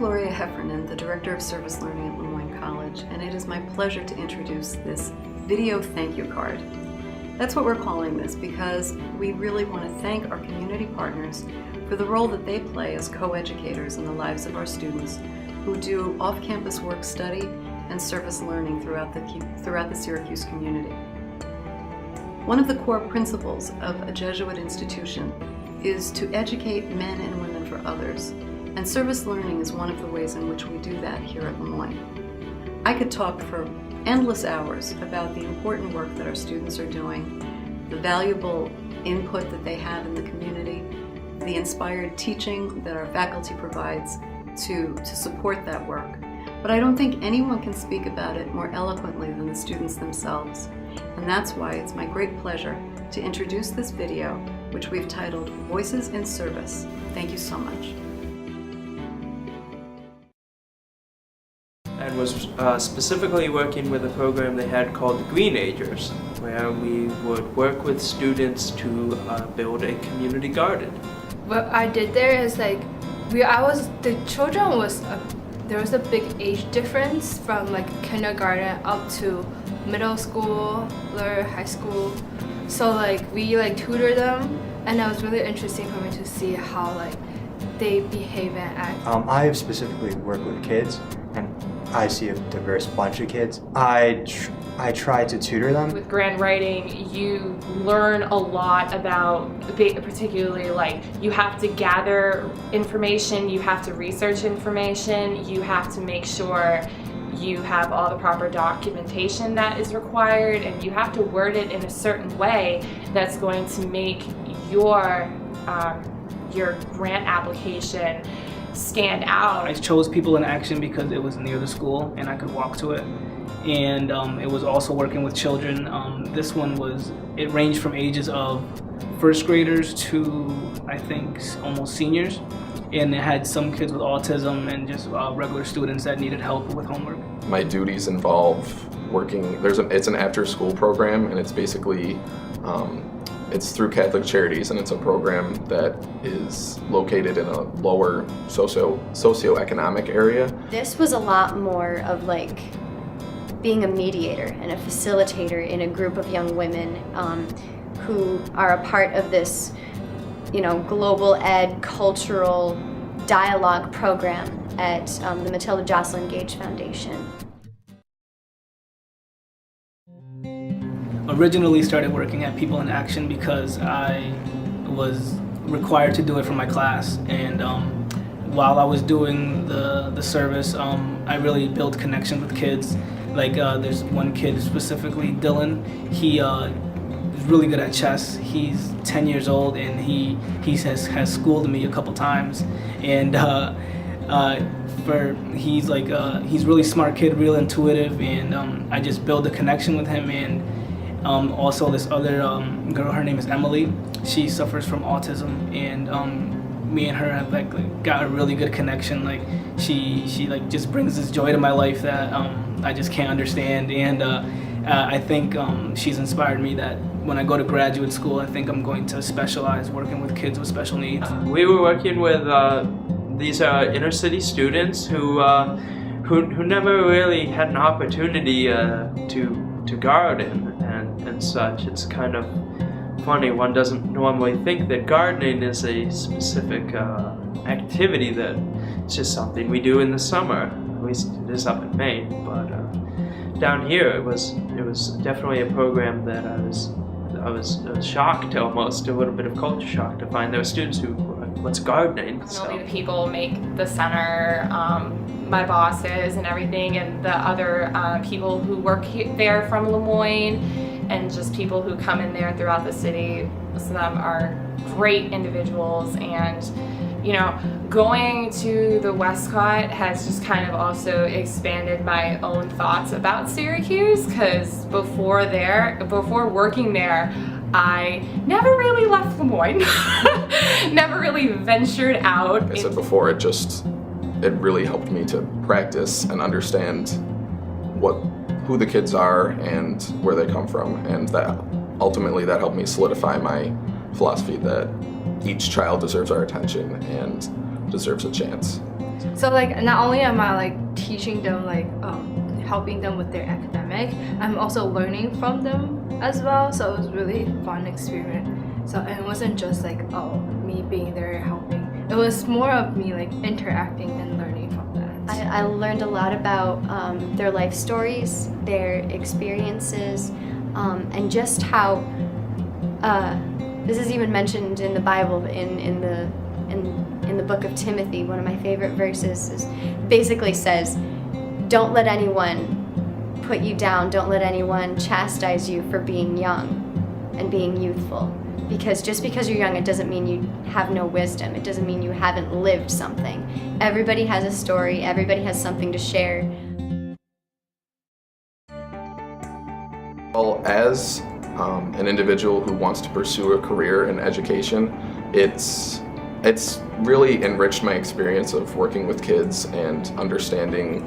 Gloria Heffernan, the Director of Service Learning at Moyne College, and it is my pleasure to introduce this video thank you card. That's what we're calling this because we really want to thank our community partners for the role that they play as co-educators in the lives of our students who do off-campus work study and service learning throughout the Syracuse community. One of the core principles of a Jesuit institution is to educate men and women for others, and service learning is one of the ways in which we do that here at Moyne. I could talk for endless hours about the important work that our students are doing, the valuable input that they have in the community, the inspired teaching that our faculty provides to support that work. But I don't think anyone can speak about it more eloquently than the students themselves. And that's why it's my great pleasure to introduce this video, which we've titled Voices in Service. Thank you so much. And was specifically working with a program they had called the Greenagers, where we would work with students to build a community garden. What I did there is there was a big age difference from kindergarten up to middle school or high school. So we tutor them, and it was really interesting for me to see how they behave and act. I specifically work with kids, and I see a diverse bunch of kids. I try to tutor them. With grant writing, you learn a lot about, particularly you have to gather information, you have to research information, you have to make sure you have all the proper documentation that is required, and you have to word it in a certain way that's going to make your grant application stand out. I chose People in Action because it was near the school and I could walk to it. And it was also working with children. This one it ranged from ages of first graders to I think almost seniors. And it had some kids with autism and just regular students that needed help with homework. My duties involve working, it's an after-school program, and it's basically, it's through Catholic Charities, and it's a program that is located in a lower socioeconomic area. This was a lot more of being a mediator and a facilitator in a group of young women who are a part of this global ed cultural dialogue program at the Matilda Jocelyn Gage Foundation. Originally started working at People in Action because I was required to do it for my class, and while I was doing the service, I really built connections with kids. There's one kid specifically, Dylan. He is really good at chess. He's 10 years old, and he has schooled me a couple times, and he's really smart kid, real intuitive, and I just built a connection with him. And also this other girl, her name is Emily. She suffers from autism, and me and her have got a really good connection. She just brings this joy to my life that I just can't understand, and I think she's inspired me that when I go to graduate school, I think I'm going to specialize working with kids with special needs. We were working with these inner city students who never really had an opportunity to garden and such. It's kind of funny. One doesn't normally think that gardening is a specific activity, that it's just something we do in the summer. At least it is up in Maine, but down here it was definitely a program that I was shocked, almost a little bit of culture shock, to find there were students who what's gardening. Definitely the people make the center, my bosses and everything, and the other people who work there from Lemoyne, and just people who come in there throughout the city. Most of them are great individuals, and going to the Westcott has just kind of also expanded my own thoughts about Syracuse, because before working there, I never really left Lemoyne, never really ventured out. Like I said before, it really helped me to practice and understand who the kids are and where they come from, and that ultimately that helped me solidify my philosophy that each child deserves our attention and deserves a chance. So like not only am I like teaching them like helping them with their academic, I'm also learning from them as well. So it was really fun experience. So and it wasn't just like me being there helping. It was more of me like interacting and learning from that. I learned a lot about their life stories, their experiences, and just how this is even mentioned in the Bible in the book of Timothy. One of my favorite verses is basically says, "Don't let anyone put you down. Don't let anyone chastise you for being young and being youthful. Because just because you're young, it doesn't mean you have no wisdom. It doesn't mean you haven't lived something. Everybody has a story. Everybody has something to share." Well, as an individual who wants to pursue a career in education, it's really enriched my experience of working with kids and understanding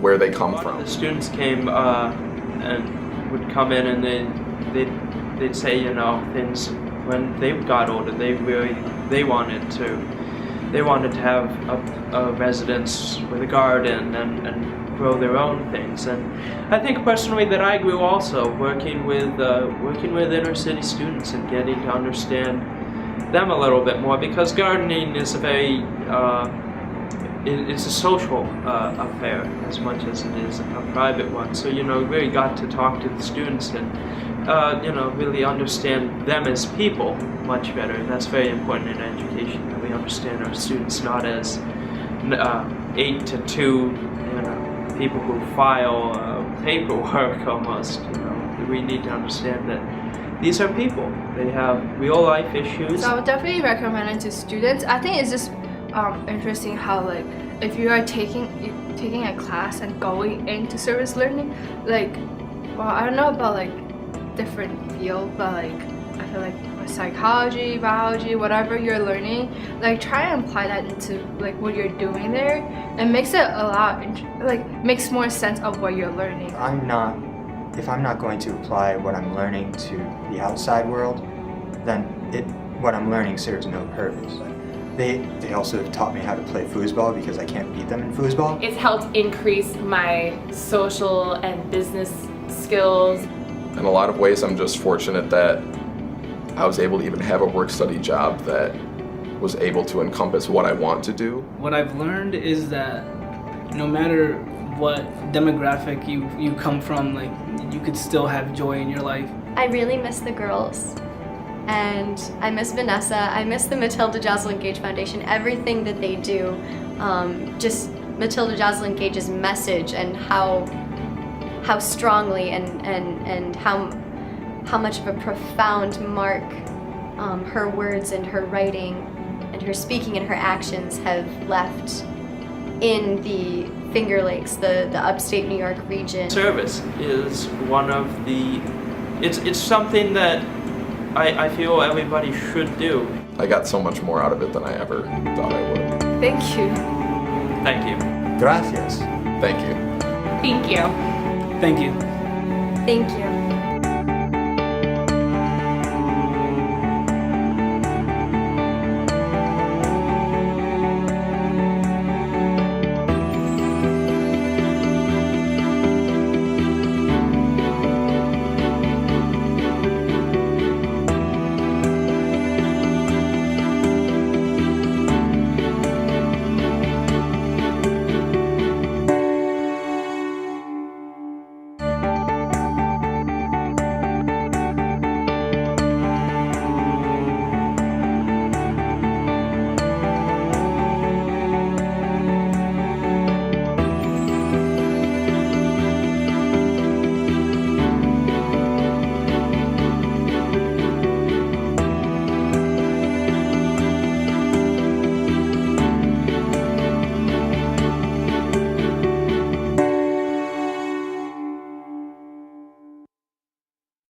where they come from. The students came and would come in and they'd say, you know, things when they got older. They wanted to have a residence with a garden and grow their own things. And I think personally that I grew also working with inner city students and getting to understand them a little bit more, because gardening is a very it's a social affair as much as it is a private one. So you know, really got to talk to the students and you know, really understand them as people much better. And that's very important in education, that we understand our students not as 8 to 2, you know, people who file paperwork almost. You know, we need to understand that these are people. They have real life issues. So I would definitely recommend it to students. I think it's just interesting how like if you are taking a class and going into service learning, like, well, I don't know about like different field, but like I feel like psychology, biology, whatever you're learning, like try and apply that into like what you're doing there, and makes it a lot makes more sense of what you're learning. If I'm not going to apply what I'm learning to the outside world, then what I'm learning serves no purpose. They also have taught me how to play foosball because I can't beat them in foosball. It's helped increase my social and business skills. In a lot of ways, I'm just fortunate that I was able to even have a work-study job that was able to encompass what I want to do. What I've learned is that no matter what demographic you come from, like, you could still have joy in your life. I really miss the girls, and I miss Vanessa. I miss the Matilda Jocelyn Gage Foundation, everything that they do. Just Matilda Jocelyn Gage's message and how strongly and how much of a profound mark her words and her writing and her speaking and her actions have left in the Finger Lakes, the upstate New York region. Service is one of the, it's something that I feel everybody should do. I got so much more out of it than I ever thought I would. Thank you. Thank you. Gracias. Thank you. Thank you. Thank you. Thank you.